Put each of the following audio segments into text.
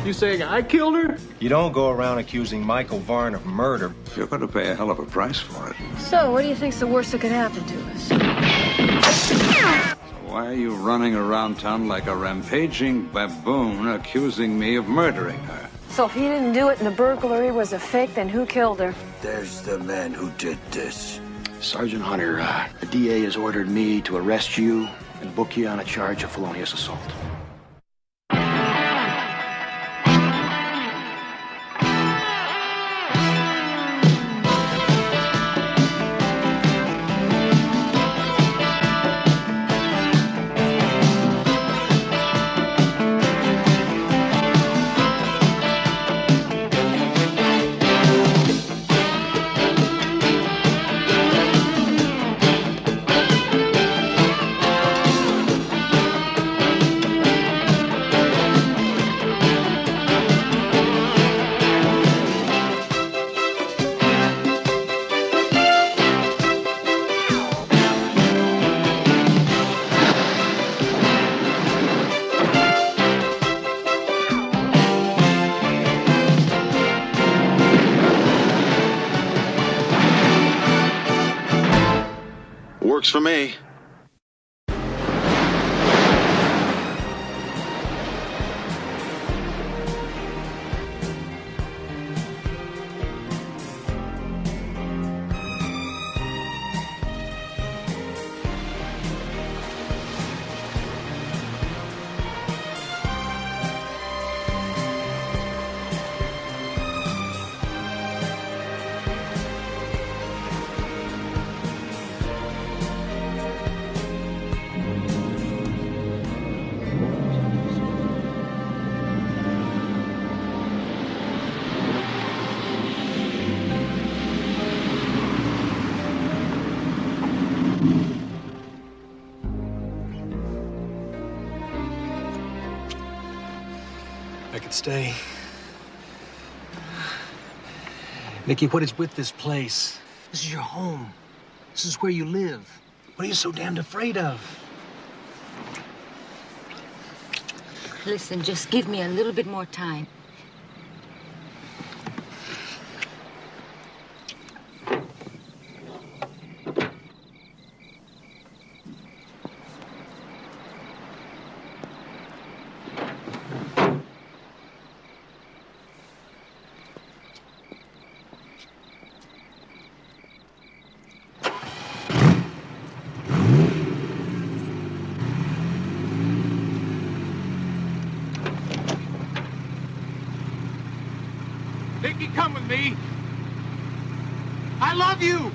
You saying I killed her? You don't go around accusing Michael Varn of murder. You're going to pay a hell of a price for it. So, what do you think's the worst that could happen to us? Why are you running around town like a rampaging baboon accusing me of murdering her? So if he didn't do it and the burglary was a fake, then who killed her? There's the man who did this. Sergeant Hunter, the DA has ordered me to arrest you and book you on a charge of felonious assault. Works for me. I could stay. Nikki, what is with this place? This is your home. This is where you live. What are you so damned afraid of? Listen, just give me a little bit more time. Nicky, come with me. I love you.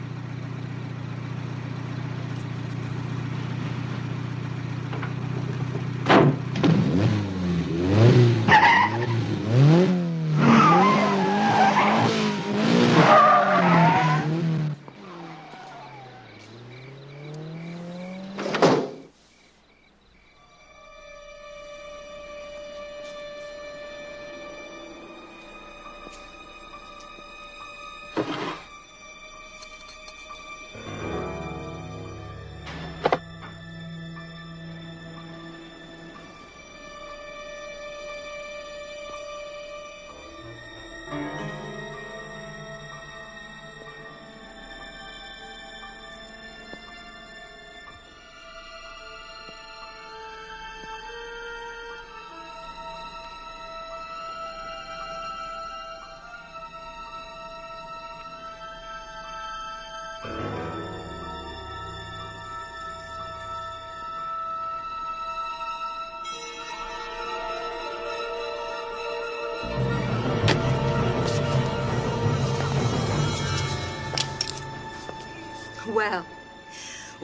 Well,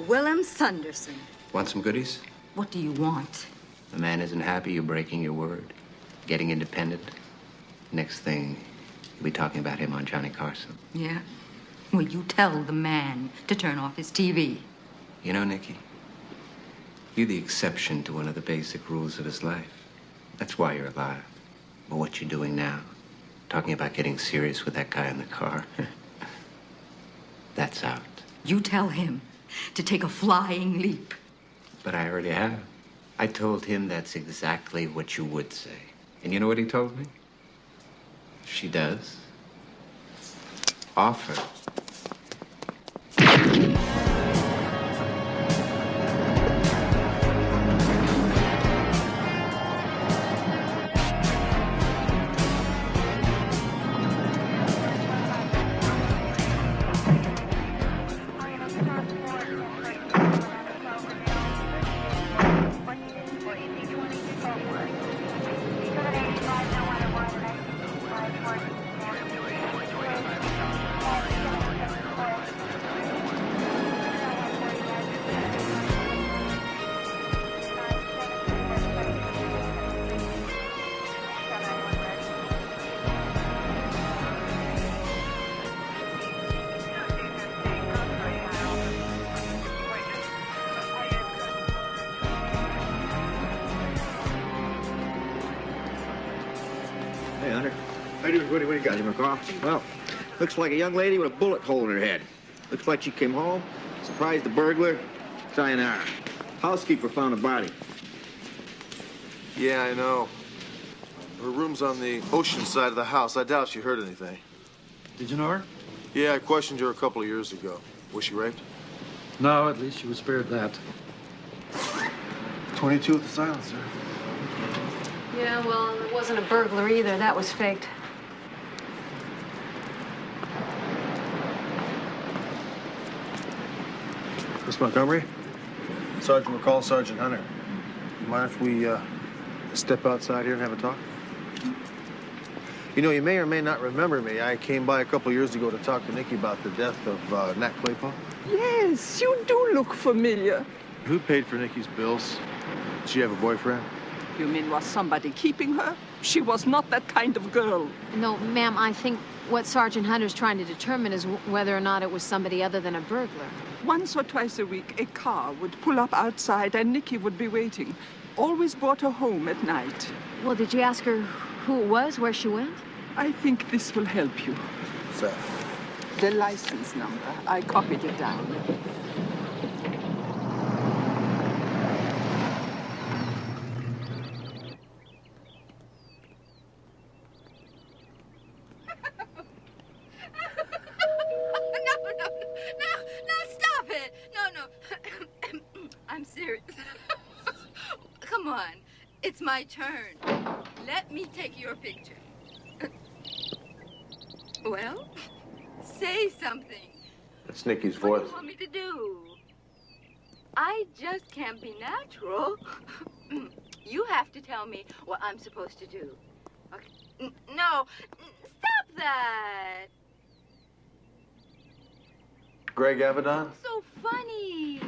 Willem Sanderson. Want some goodies? What do you want? The man isn't happy you're breaking your word, getting independent. Next thing, you'll be talking about him on Johnny Carson. Yeah? Well, you tell the man to turn off his TV. You know, Nikki, you're the exception to one of the basic rules of his life. That's why you're alive. But what you're doing now, talking about getting serious with that guy in the car, that's out. You tell him to take a flying leap. But I already have. I told him that's exactly what you would say. And you know what he told me? She does. Offer. Hey, Hunter. What do you got, Jim McCall? Well, looks like a young lady with a bullet hole in her head. Looks like she came home, surprised the burglar. Sayonara. Housekeeper found a body. Yeah, I know. Her room's on the ocean side of the house. I doubt she heard anything. Did you know her? Yeah, I questioned her a couple of years ago. Was she raped? No, at least she was spared that. 22 with the silencer. Yeah, well, it wasn't a burglar either. That was faked. Miss Montgomery? Sergeant McCall, Sergeant Hunter. You mind if we step outside here and have a talk? You know, you may or may not remember me. I came by a couple of years ago to talk to Nikki about the death of Nat Claypool. Yes, you do look familiar. Who paid for Nikki's bills? Did she have a boyfriend? You mean was somebody keeping her? She was not that kind of girl. No, ma'am, I think what Sergeant Hunter's trying to determine is whether or not it was somebody other than a burglar. Once or twice a week, a car would pull up outside and Nikki would be waiting. Always brought her home at night. Well, did you ask her who it was, where she went? I think this will help you. Seth. The license number. I copied it down. Stop it. No. I'm serious. Come on. It's my turn. Let me take your picture. Well, say something. That's Nikki's What do voice. you want me to do? I just can't be natural. You have to tell me what I'm supposed to do. Okay. No, stop that. Greg Avedon? So funny.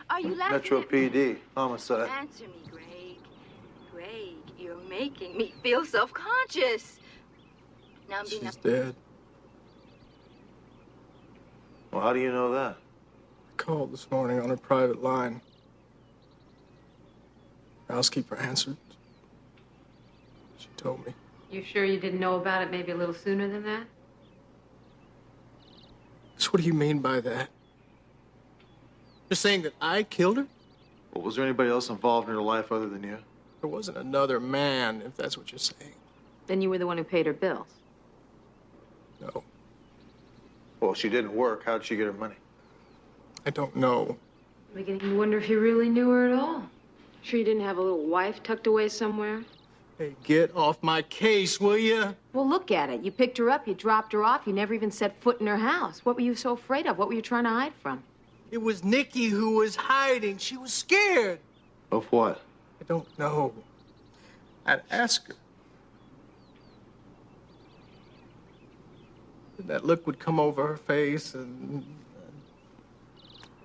Are you laughing Metro at me? PD, homicide. Answer me, Greg. Greg, you're making me feel self-conscious. Now I'm being She's dead. Well, how do you know that? I called this morning on her private line. The housekeeper answered. She told me. You sure you didn't know about it maybe a little sooner than that? So what do you mean by that? You're saying that I killed her? Well, was there anybody else involved in her life other than you? There wasn't another man, if that's what you're saying. Then you were the one who paid her bills. No, Well, she didn't work. How'd she get her money? I don't know. I'm beginning to wonder if you really knew her at all. Sure you didn't have a little wife tucked away somewhere? Hey, get off my case, will you? Well, look at it. You picked her up, you dropped her off, you never even set foot in her house. What were you so afraid of? What were you trying to hide from? It was Nikki who was hiding. She was scared. Of what? I don't know. I'd ask her. And that look would come over her face, and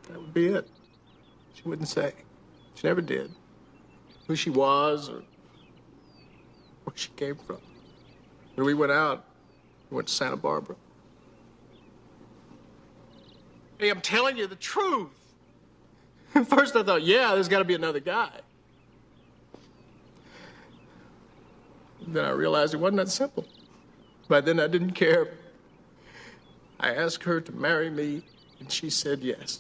that would be it. She wouldn't say. She never did. Who she was or where she came from. When we went out, we went to Santa Barbara. Hey, I'm telling you the truth. At first I thought, yeah, there's got to be another guy. Then I realized it wasn't that simple. By then I didn't care. I asked her to marry me, and she said yes.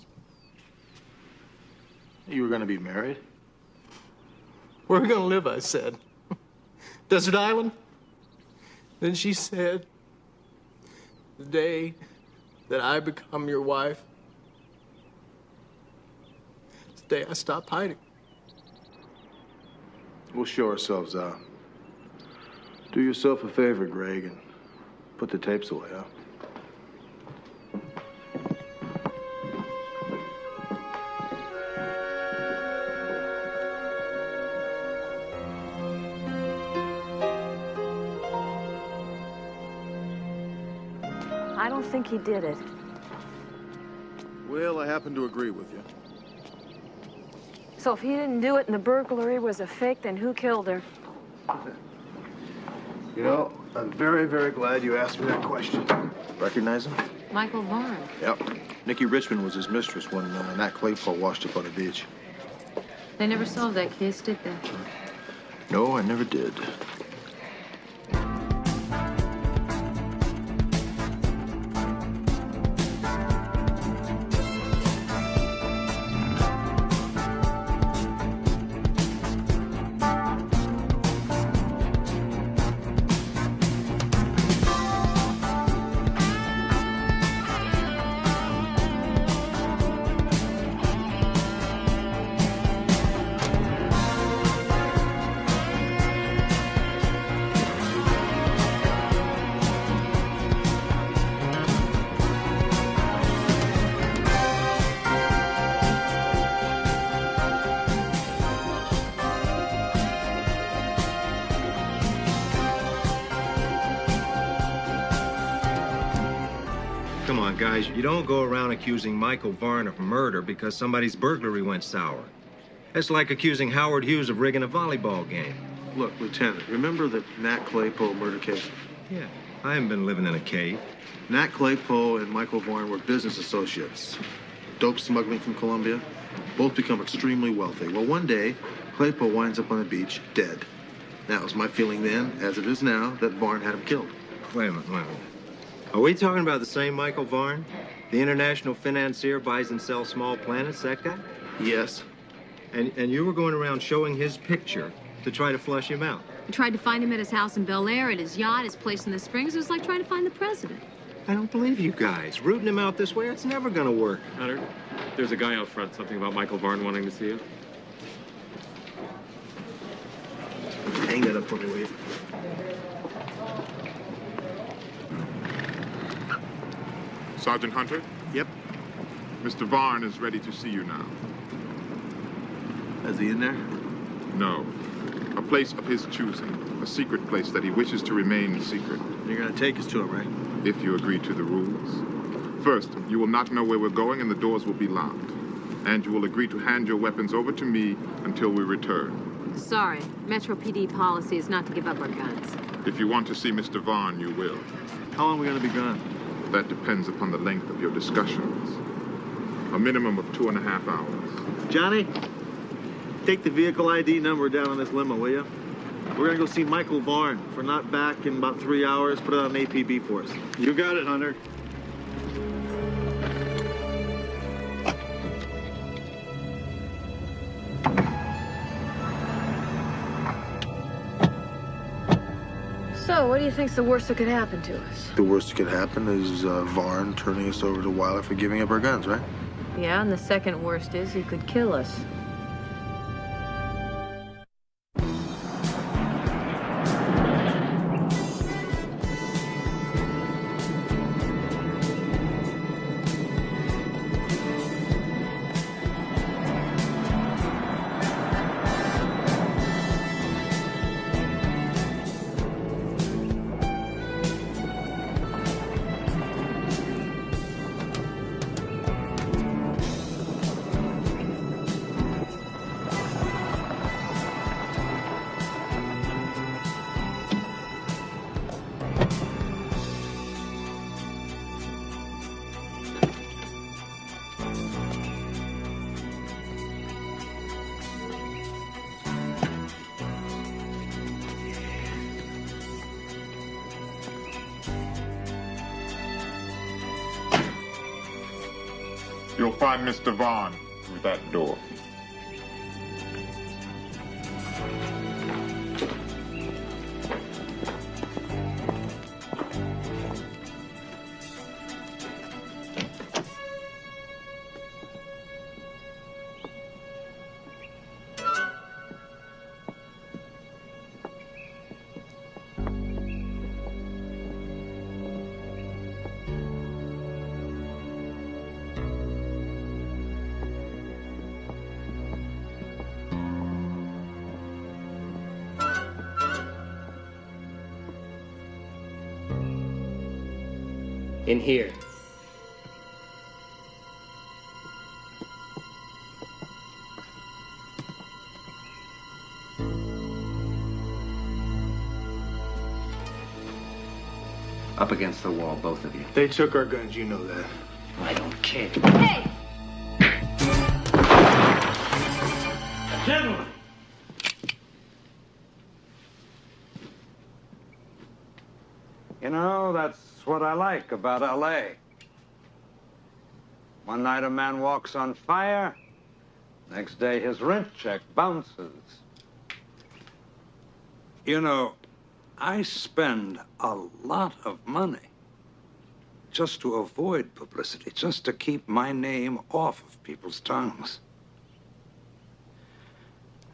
You were going to be married? Where are we going to live, I said. Desert Island. Then she said, the day that I become your wife, it's the day I stop hiding. We'll show ourselves out. Do yourself a favor, Greg, and put the tapes away, huh? I don't think he did it. Well, I happen to agree with you. So if he didn't do it and the burglary was a fake, then who killed her? You know, I'm very, very glad you asked me that question. Recognize him? Michael Varn. Yep. Nikki Richmond was his mistress when Nat Claypole washed up on the beach. They never solved that case, did they? No, I never did. Come on, guys, you don't go around accusing Michael Varn of murder because somebody's burglary went sour. It's like accusing Howard Hughes of rigging a volleyball game. Look, Lieutenant, remember the Nat Claypole murder case? Yeah, I haven't been living in a cave. Nat Claypole and Michael Varn were business associates. Dope smuggling from Colombia. Both become extremely wealthy. Well, one day, Claypole winds up on the beach, dead. That was my feeling then, as it is now, that Varn had him killed. Wait a minute. Are we talking about the same Michael Varn? The international financier buys and sells small planets, that guy? Yes. And you were going around showing his picture to try to flush him out? We tried to find him at his house in Bel Air, at his yacht, his place in the Springs. It was like trying to find the president. I don't believe you guys. Rooting him out this way, it's never gonna work. Hunter, there's a guy out front. Something about Michael Varn wanting to see you. Hang that up for me, will you? Sergeant Hunter? Yep. Mr. Varn is ready to see you now. Is he in there? No. A place of his choosing. A secret place that he wishes to remain secret. You're gonna take us to him, right? If you agree to the rules. First, you will not know where we're going and the doors will be locked. And you will agree to hand your weapons over to me until we return. Sorry, Metro PD policy is not to give up our guns. If you want to see Mr. Varn, you will. How long are we gonna be gone? That depends upon the length of your discussions. A minimum of 2.5 hours. Johnny, take the vehicle ID number down on this limo, will you? We're gonna go see Michael Varn. If we're not back in about 3 hours, put it on APB for us. You got it, Hunter. So, what do you think's the worst that could happen to us? The worst that could happen is Varn turning us over to Wyler for giving up our guns, right? Yeah, and the second worst is he could kill us. You'll find Mr. Varn through that door. In here. Up against the wall, both of you. They took our guns, you know that. I don't care. Hey! Gentlemen! You know, that's what I like about L.A. One night a man walks on fire, next day his rent check bounces. You know, I spend a lot of money just to avoid publicity, just to keep my name off of people's tongues.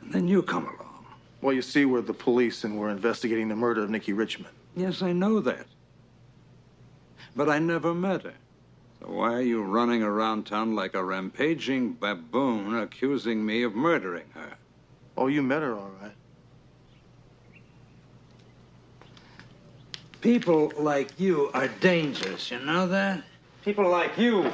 And then you come along. Well, you see, we're the police and we're investigating the murder of Nikki Richmond. Yes, I know that. But I never met her. So why are you running around town like a rampaging baboon accusing me of murdering her? Oh, you met her, all right. People like you are dangerous, you know that? People like you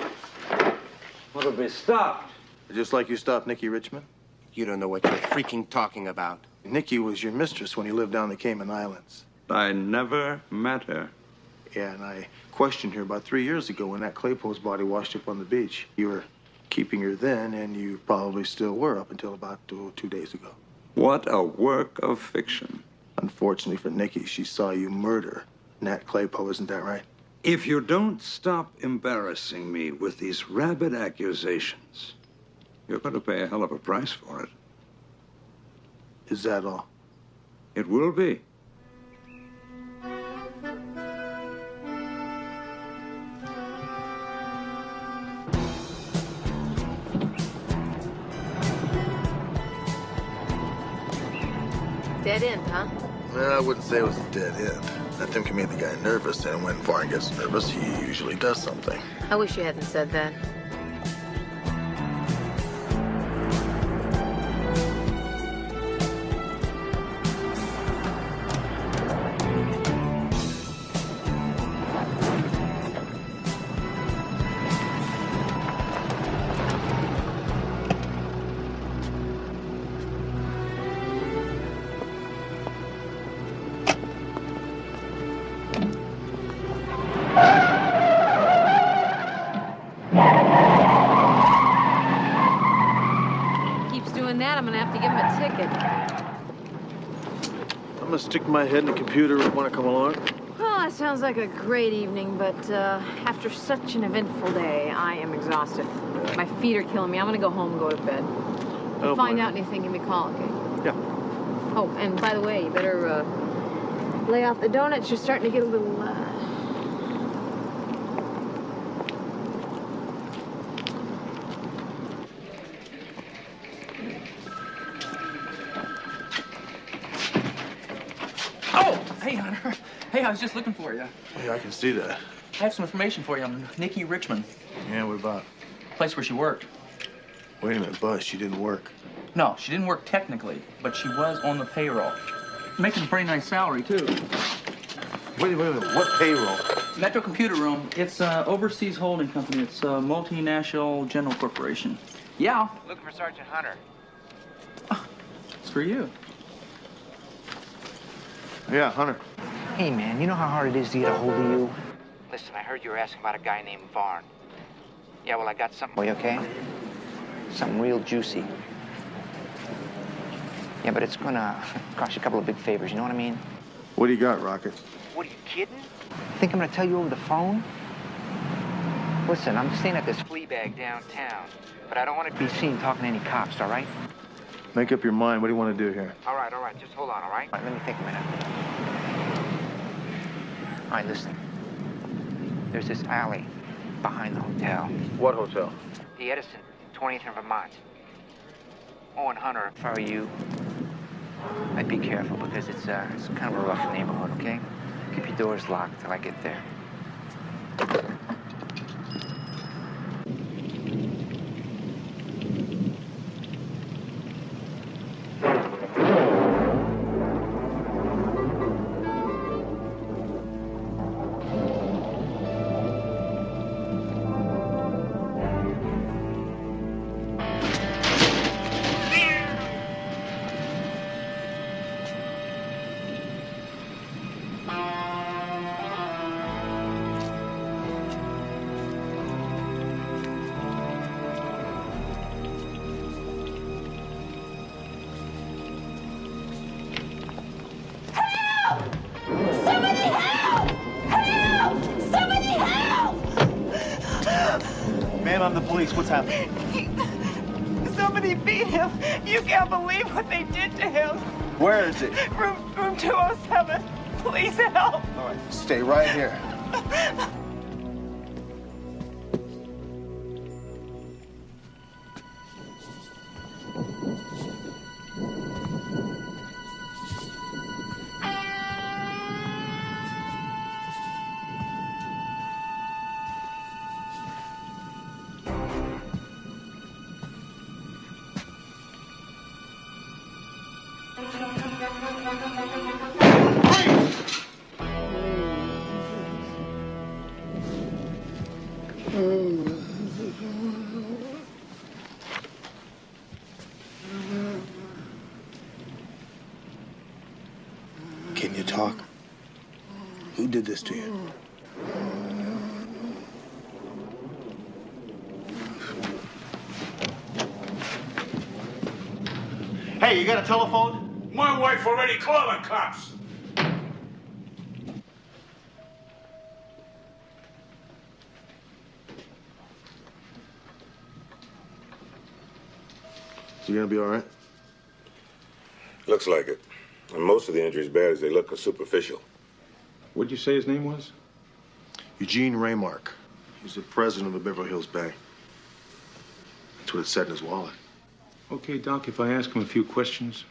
ought to be stopped. Just like you stopped Nikki Richmond? You don't know what you're freaking talking about. Nikki was your mistress when you lived down the Cayman Islands. I never met her. Yeah, and I questioned her about 3 years ago when that Claypole's body washed up on the beach. You were keeping her then, and you probably still were up until about 2 days ago. What a work of fiction. Unfortunately for Nikki, she saw you murder Nat Claypole, isn't that right? If you don't stop embarrassing me with these rabid accusations, you're going to pay a hell of a price for it. Is that all? It will be. Dead end, huh? Well, I wouldn't say it was a dead end. Nothing can make the guy nervous, and when Varn gets nervous, he usually does something. I wish you hadn't said that. I'm gonna have to give him a ticket. I'm gonna stick my head in the computer. Want to come along? Well, that sounds like a great evening, but after such an eventful day, I am exhausted. My feet are killing me. I'm gonna go home and go to bed. If you find out anything, give me a call, okay? Yeah. Oh, and by the way, you better lay off the donuts. You're starting to get a little... Hey, Hunter. Hey, I was just looking for you. Yeah, I can see that. I have some information for you on Nikki Richmond. Yeah, what about? Place where she worked. Wait a minute, Buzz, she didn't work. No, she didn't work technically, but she was on the payroll. Making a pretty nice salary, too. Wait a minute, what payroll? Metro Computer Room. It's an overseas holding company. It's a multinational general corporation. Yeah. Looking for Sergeant Hunter. It's for you. Yeah, Hunter. Hey, man, you know how hard it is to get a hold of you? Listen, I heard you were asking about a guy named Varn. Yeah, well, I got something for you, okay? Something real juicy. Yeah, but it's gonna cost you a couple of big favors, you know what I mean? What do you got, Rocket? What, are you kidding? Think I'm gonna tell you over the phone? Listen, I'm staying at this flea bag downtown, but I don't want to be seen talking to any cops, all right? Make up your mind. What do you want to do here? All right, just hold on, all right? All right, let me think a minute. All right, listen. There's this alley behind the hotel. What hotel? The Edison, 20th and Vermont. Oh, and Hunter, if I were you, I'd be careful because it's kind of a rough neighborhood, okay? Keep your doors locked till I get there. on the police. What's happening? Somebody beat him. You can't believe what they did to him. Where is it? Room 207. Please help. All right, stay right here. Can you talk? Who did this to you? Hey, you got a telephone? My wife already called the cops. You gonna be all right? Looks like it. And most of the injuries, bad as they look, are superficial. What'd you say his name was? Eugene Raymark. He's the president of the Beverly Hills Bank. That's what it said in his wallet. Okay, Doc, if I ask him a few questions.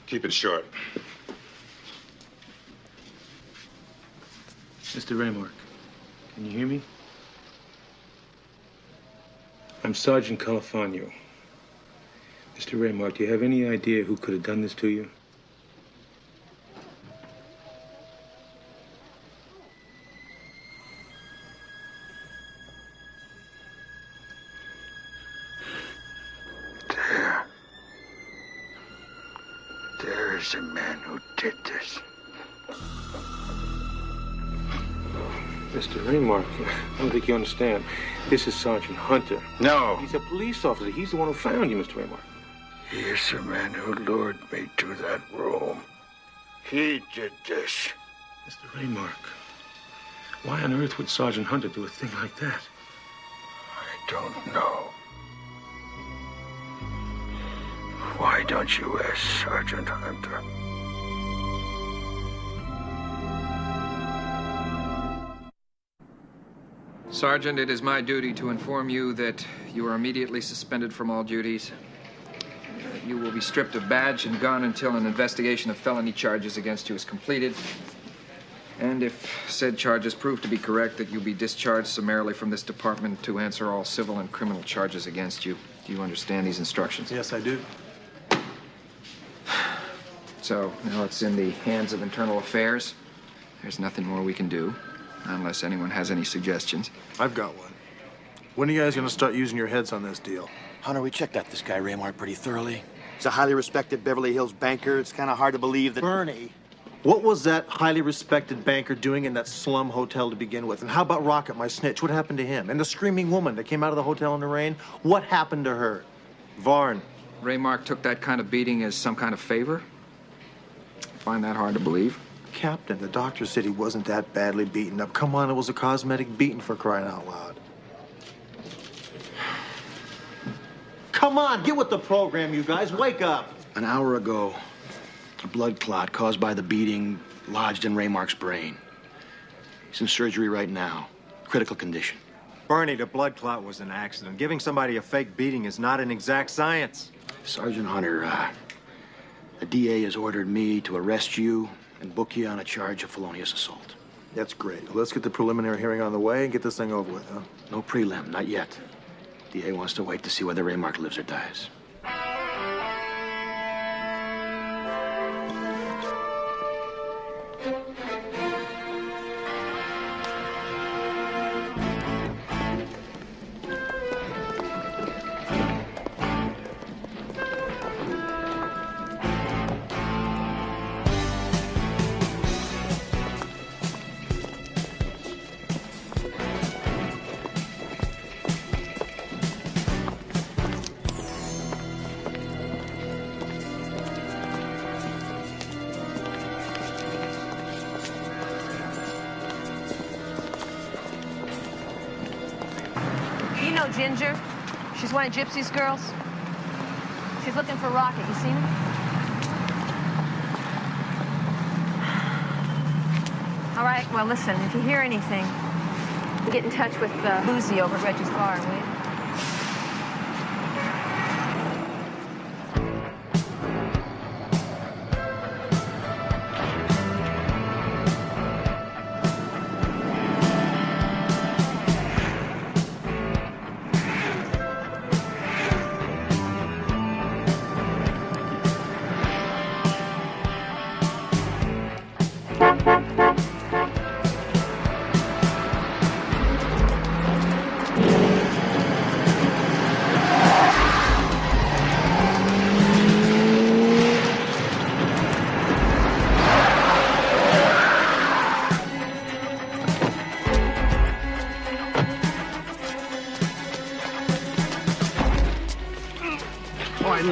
Keep it short. Mr. Raymark, can you hear me? I'm Sergeant Califano. Mr. Raymark, do you have any idea who could have done this to you? There is a man who did this. Mr. Raymark, I don't think you understand. This is Sergeant Hunter. No. He's a police officer. He's the one who found you, Mr. Raymark. He is the man who lured me to that room. He did this. Mr. Raymark, why on earth would Sergeant Hunter do a thing like that? I don't know. Why don't you ask Sergeant Hunter? Sergeant, it is my duty to inform you that you are immediately suspended from all duties. You will be stripped of badge and gun until an investigation of felony charges against you is completed. And if said charges prove to be correct, that you'll be discharged summarily from this department to answer all civil and criminal charges against you. Do you understand these instructions? Yes, I do. So, now it's in the hands of Internal Affairs. There's nothing more we can do, unless anyone has any suggestions. I've got one. When are you guys gonna start using your heads on this deal? Hunter, we checked out this guy Raymark pretty thoroughly. He's a highly respected Beverly Hills banker. It's kind of hard to believe that... Bernie, what was that highly respected banker doing in that slum hotel to begin with? And how about Rocket, my snitch? What happened to him? And the screaming woman that came out of the hotel in the rain? What happened to her? Varn. Raymark took that kind of beating as some kind of favor? Find that hard to believe. Captain, the doctor said he wasn't that badly beaten up. Come on, it was a cosmetic beating, for crying out loud. Come on, get with the program, you guys. Wake up. An hour ago, a blood clot caused by the beating lodged in Raymark's brain. He's in surgery right now. Critical condition. Bernie, the blood clot was an accident. Giving somebody a fake beating is not an exact science. Sergeant Hunter, the DA has ordered me to arrest you and book you on a charge of felonious assault. That's great. Well, let's get the preliminary hearing on the way and get this thing over with, huh? No prelim, not yet. DA wants to wait to see whether Raymark lives or dies. Ginger. She's one of Gypsy's girls. She's looking for Rocket. You seen him? All right, well, listen, if you hear anything, get in touch with Lucy over at Reggie's Bar, will you?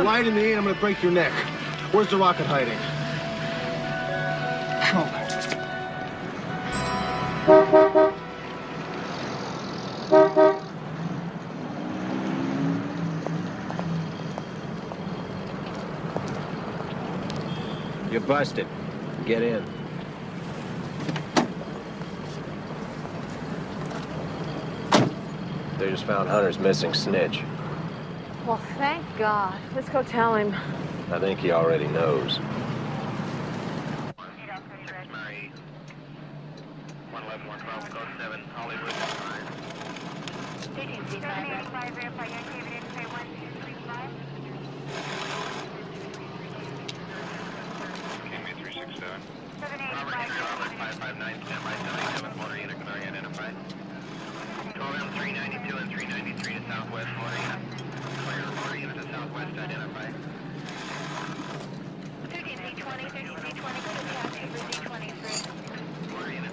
Lie to me and I'm gonna break your neck. Where's the Rocket hiding? You're busted. Get in. They just found Hunter's missing snitch. Well, thank God. Let's go tell him. I think he already knows.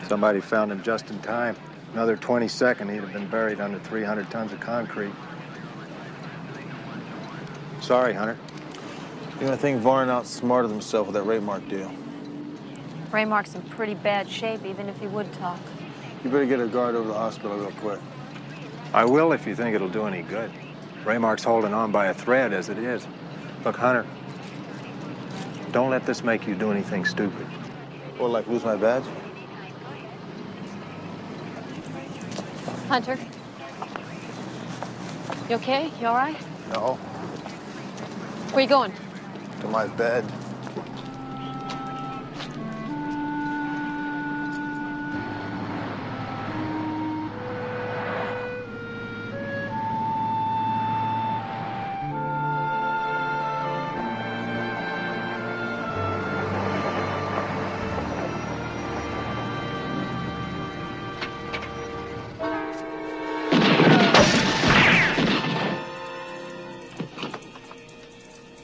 Somebody found him just in time. Another 22nd, he'd have been buried under 300 tons of concrete. Sorry, Hunter. You're gonna think Varn outsmarted himself with that Raymark deal. Raymark's in pretty bad shape, even if he would talk. You better get a guard over to the hospital real quick. I will if you think it'll do any good. Raymark's holding on by a thread as it is. Look, Hunter, don't let this make you do anything stupid. Or like lose my badge? Hunter? You okay? You all right? No. Where you going? To my bed.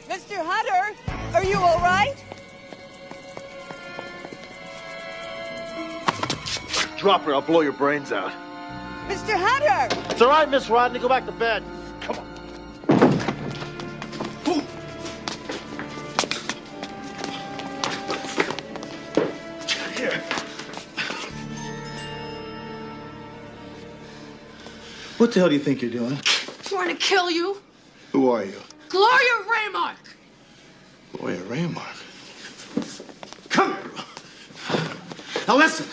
Mr. Hunter, are you all right? Drop her, I'll blow your brains out. Mr. Hunter! It's all right, Miss Rodney, go back to bed. Come on. Here. What the hell do you think you're doing? Trying to kill you? Who are you? Gloria Raymark! Gloria Raymark. Come here. Now listen.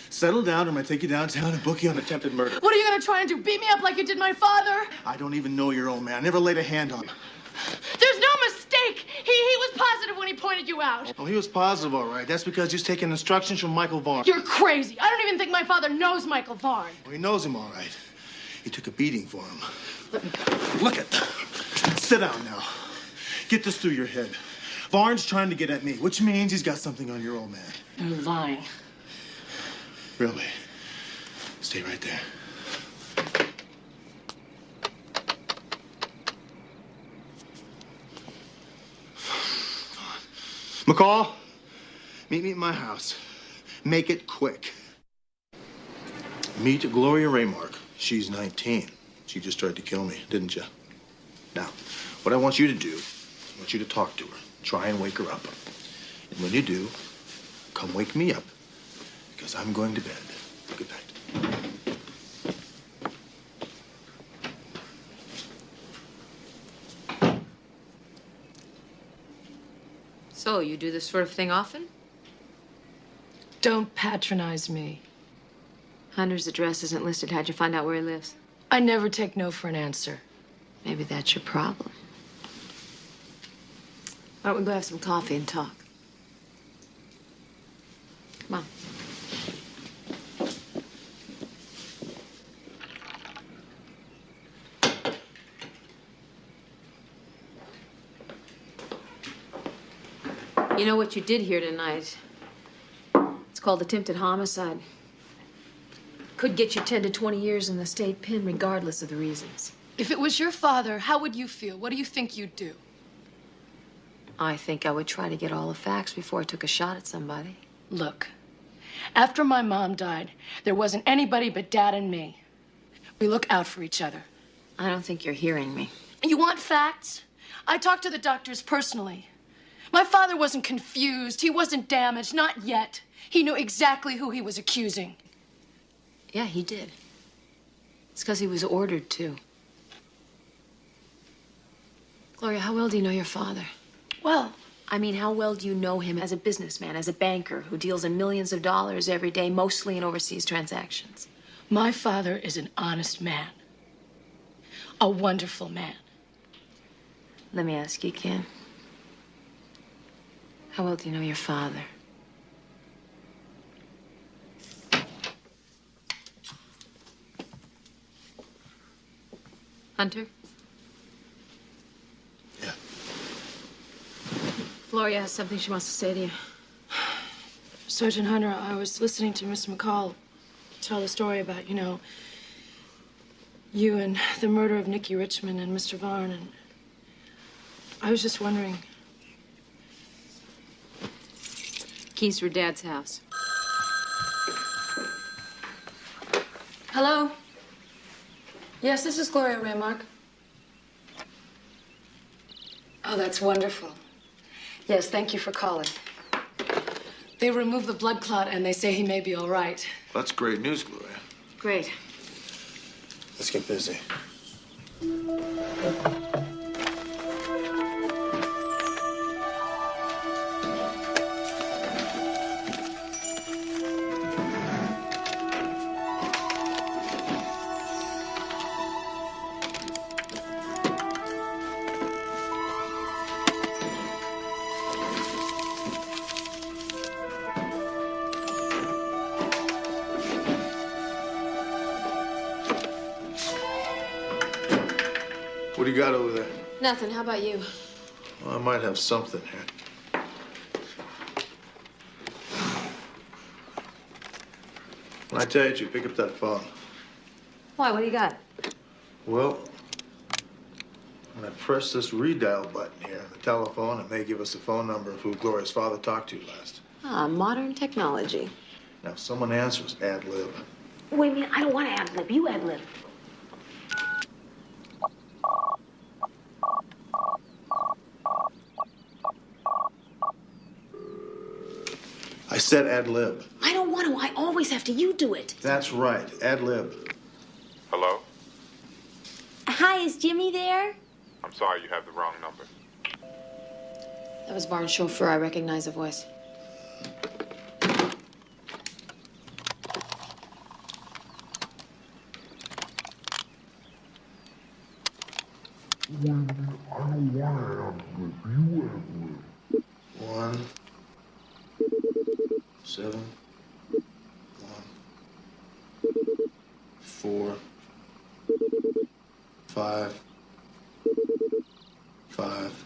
Settle down or I'm gonna take you downtown and book you on attempted murder. What are you gonna try and do? Beat me up like you did my father? I don't even know your old man. I never laid a hand on him. There's no mistake. He was positive when he pointed you out. Oh, he was positive, all right. That's because he's taking instructions from Michael Varn. You're crazy. I don't even think my father knows Michael Varn. Well, he knows him, all right. He took a beating for him. Look at that. Sit down now. Get this through your head. Varn's trying to get at me, which means he's got something on your old man. You're lying. Really? Stay right there. McCall, meet me at my house. Make it quick. Meet Gloria Raymark. She's 19. She just tried to kill me, didn't you? Now, what I want you to do, I want you to talk to her. Try and wake her up. And when you do, come wake me up, because I'm going to bed. Good night. So, you do this sort of thing often? Don't patronize me. Hunter's address isn't listed. How'd you find out where he lives? I never take no for an answer. Maybe that's your problem. Why don't we go have some coffee and talk? Come on. You know what you did here tonight? It's called attempted homicide. Could get you 10 to 20 years in the state pen, regardless of the reasons. If it was your father, how would you feel? What do you think you'd do? I think I would try to get all the facts before I took a shot at somebody. Look, after my mom died, there wasn't anybody but Dad and me. We look out for each other. I don't think you're hearing me. You want facts? I talked to the doctors personally. My father wasn't confused. He wasn't damaged. Not yet. He knew exactly who he was accusing. Yeah, he did. It's because he was ordered to. Gloria, how well do you know your father? Well, I mean, how well do you know him as a businessman, as a banker who deals in millions of dollars every day, mostly in overseas transactions? My father is an honest man. A wonderful man. Let me ask you, Ken. How well do you know your father? Hunter? Yeah. Gloria has something she wants to say to you. Sergeant Hunter, I was listening to Miss McCall tell the story about, you and the murder of Nicky Richmond and Mr. Varn, and I was just wondering. Keys for Dad's house. Hello? Yes, this is Gloria Raymark. Oh, that's wonderful. Yes, thank you for calling. They removed the blood clot and they say he may be all right. That's great news, Gloria. Great. Let's get busy. What do you got over there? Nothing. How about you? Well, I might have something here. When I tell you, pick up that phone. Why? What do you got? Well, when I press this redial button here on the telephone, it may give us the phone number of who Gloria's father talked to last. Ah, modern technology. Now, if someone answers, ad lib. Wait a minute. I don't want to ad-lib. You ad-lib. I said ad lib. I don't want to. I always have to. You do it. That's right, ad lib. Hello? Hi, is Jimmy there? I'm sorry, you have the wrong number. That was Varn's chauffeur. I recognize the voice. One, 7, 1, 4, 5, 5,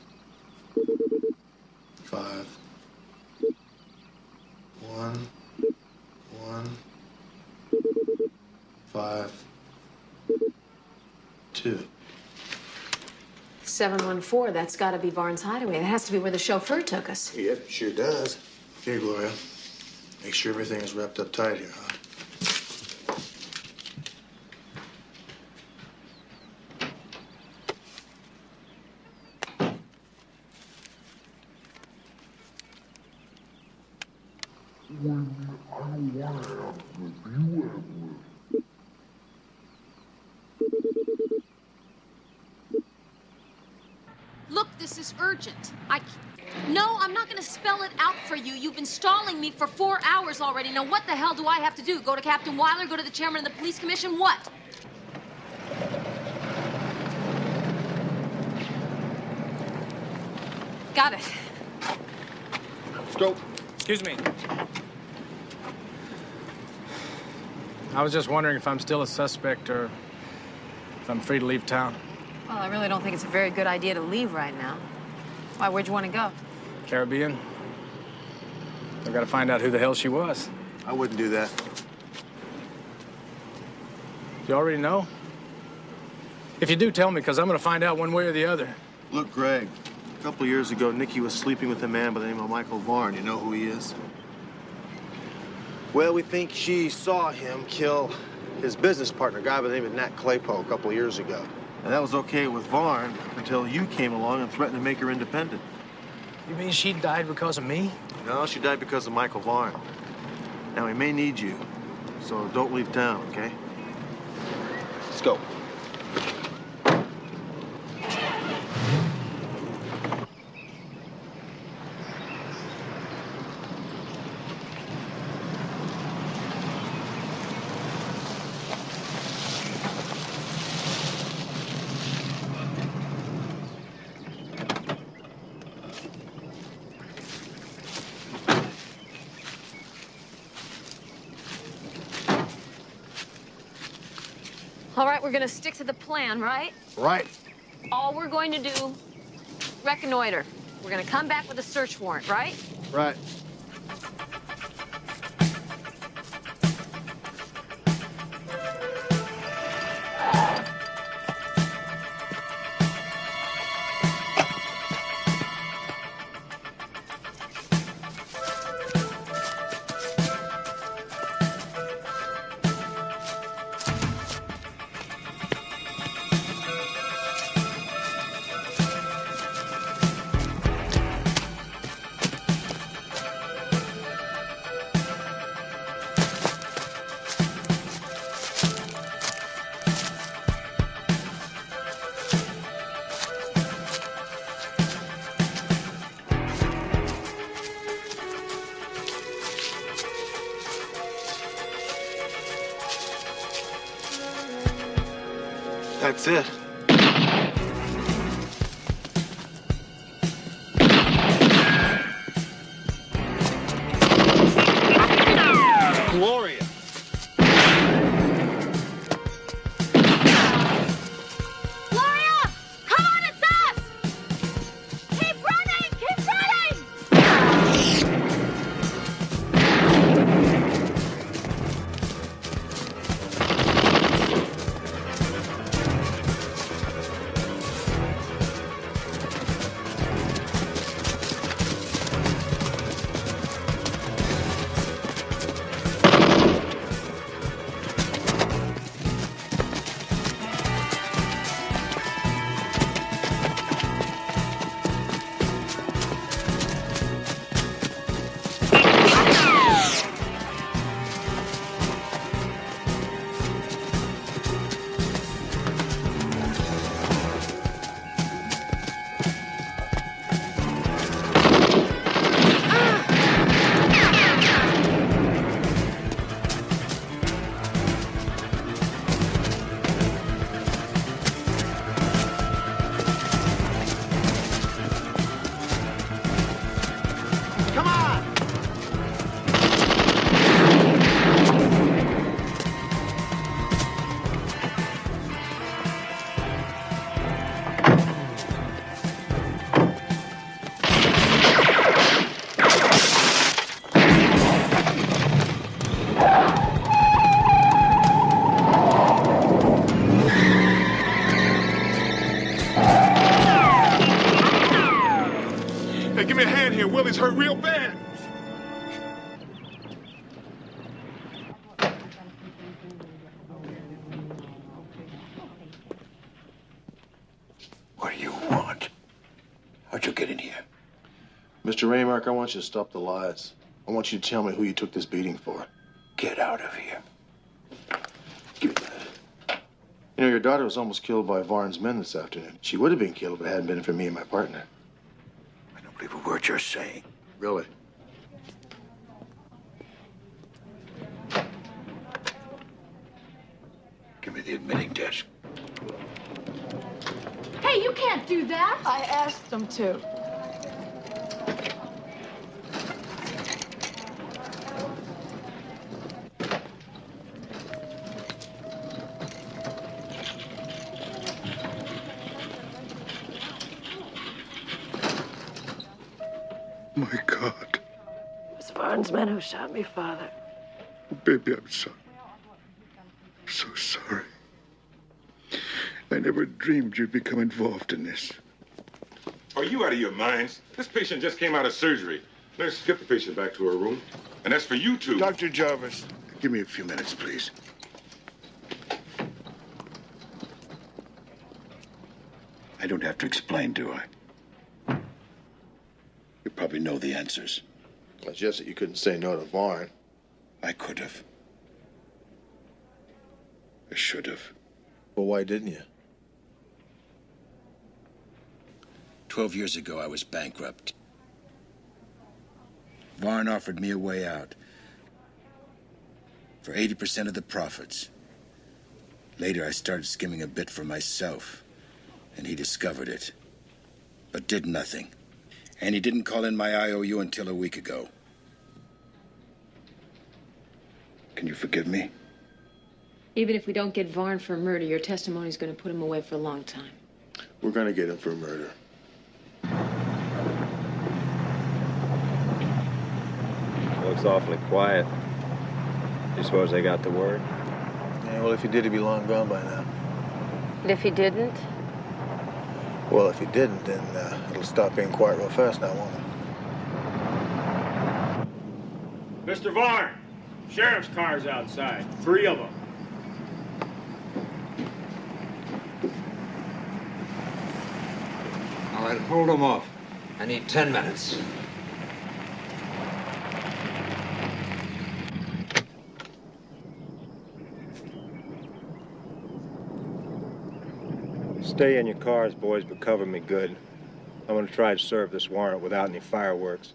5, 1, 1, 5, 2. 714. That's got to be Varn's hideaway. That has to be where the chauffeur took us. Yep, sure does. Okay, Gloria. Make sure everything is wrapped up tight here, huh? Look, this is urgent. No, I'm not gonna spell it out for you. You've been stalling me for 4 hours already. Now, what the hell do I have to do? Go to Captain Weiler? Go to the chairman of the police commission? What? Got it. Let's go. Excuse me. I was just wondering if I'm still a suspect or if I'm free to leave town. Well, I really don't think it's a very good idea to leave right now. Why, where'd you want to go? Caribbean. I've got to find out who the hell she was. I wouldn't do that. You already know? If you do, tell me, because I'm going to find out one way or the other. Look, Greg, a couple years ago, Nikki was sleeping with a man by the name of Michael Varn. You know who he is? Well, we think she saw him kill his business partner, a guy by the name of Nat Claypo, a couple of years ago. And that was okay with Varn until you came along and threatened to make her independent. You mean she died because of me? No, she died because of Michael Varn. Now, he may need you, so don't leave town, okay? Let's go. All right, we're gonna stick to the plan, right? Right. All we're going to do, reconnoiter. We're gonna come back with a search warrant, right? Right. That's it. Gloria. Gloria! Come on, it's us! Keep running! Keep running! Hey, give me a hand here. Willie's hurt real bad. What do you want? How'd you get in here? Mr. Raymark, I want you to stop the lies. I want you to tell me who you took this beating for. Get out of here. Give me that. You know, your daughter was almost killed by Varn's men this afternoon. She would have been killed if it hadn't been for me and my partner. believe a word you're saying. Really? Give me the admitting desk. Hey, you can't do that. I asked them to. My God. It was Varn's men who shot me, Father. Baby, I'm sorry. So sorry. I never dreamed you'd become involved in this. Are you out of your minds? This patient just came out of surgery. Nurse, get the patient back to her room. And that's for you two. Dr. Jarvis, give me a few minutes, please. I don't have to explain, do I? You probably know the answers. It's just that you couldn't say no to Varn. I could have. I should have. Well, why didn't you? 12 years ago, I was bankrupt. Varn offered me a way out for 80% of the profits. Later, I started skimming a bit for myself, and he discovered it, but did nothing. And he didn't call in my IOU until a week ago. Can you forgive me? Even if we don't get Varn for murder, your testimony's going to put him away for a long time. We're going to get him for murder. Looks awfully quiet. You suppose they got the word? Yeah, well, if he did, he'd be long gone by now. And if he didn't? Well, if he didn't, then it'll stop being quiet real fast now, won't it? Mr. Varn, sheriff's car's outside. 3 of them. All right, hold them off. I need 10 minutes. Stay in your cars, boys, but cover me good. I'm gonna try to serve this warrant without any fireworks.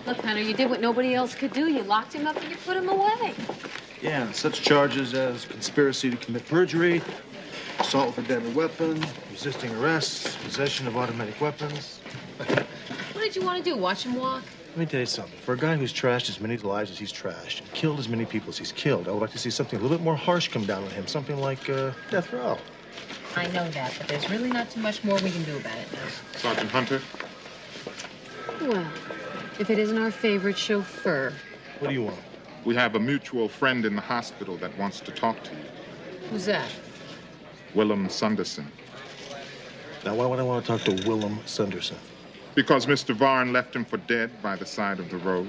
Look, Hunter, you did what nobody else could do. You locked him up and you put him away. Yeah, and such charges as conspiracy to commit perjury, assault with a deadly weapon, resisting arrest, possession of automatic weapons. What did you want to do, watch him walk? Let me tell you something. For a guy who's trashed as many lives as he's trashed, and killed as many people as he's killed, I would like to see something a little bit more harsh come down on him. Something like death row. I know that, but there's really not too much more we can do about it now. Sergeant Hunter? Well, if it isn't our favorite chauffeur. What do you want? We have a mutual friend in the hospital that wants to talk to you. Who's that? Willem Sunderson. Now, why would I want to talk to Willem Sunderson? Because Mr. Varn left him for dead by the side of the road.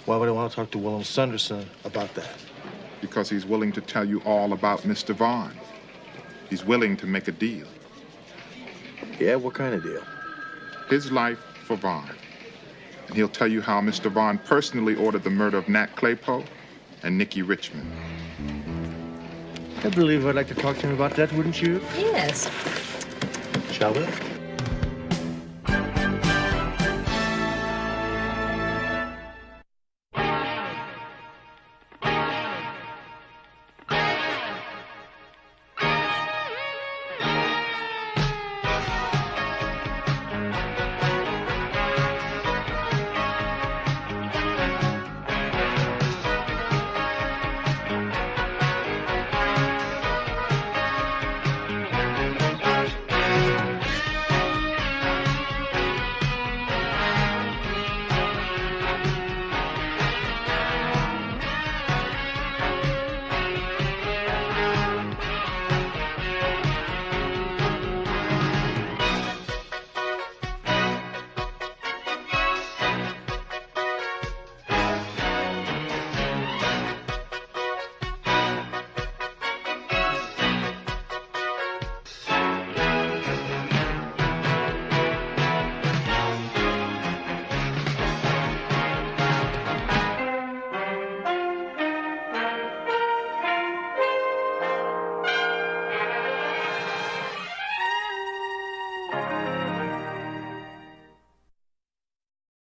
Why would I want to talk to Willem Sunderson about that? Because he's willing to tell you all about Mr. Varn. He's willing to make a deal. Yeah, what kind of deal? His life for Varn. And he'll tell you how Mr. Varn personally ordered the murder of Nat Claypoe and Nicky Richmond. I believe I'd like to talk to him about that, wouldn't you? Yes. Shall we?